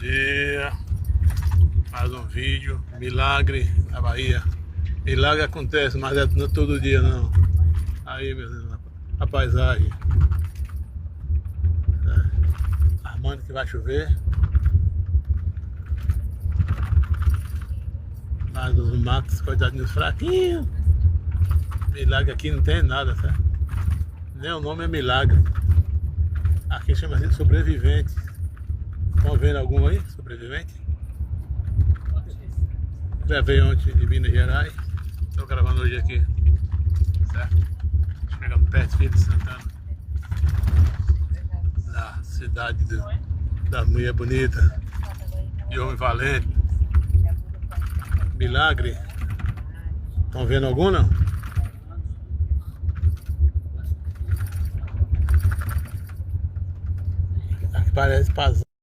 dia, mais um vídeo, milagre na Bahia. Milagre acontece, mas não é todo dia não. Aí, meus irmãos, a paisagem. Armando que vai chover. Mas os matos, coitadinhos fraquinhos. Milagre aqui não tem nada, certo? Nem o nome é milagre. Aqui chama-se sobrevivente. Estão vendo algum aí? Sobrevivente? Gravei ontem de Minas Gerais. Estou gravando hoje aqui. Certo? Chegamos perto de Feira de Santana. Da cidade da mulher bonita. De homem valente. Milagre. Estão vendo algum não? Aqui parece Pazão.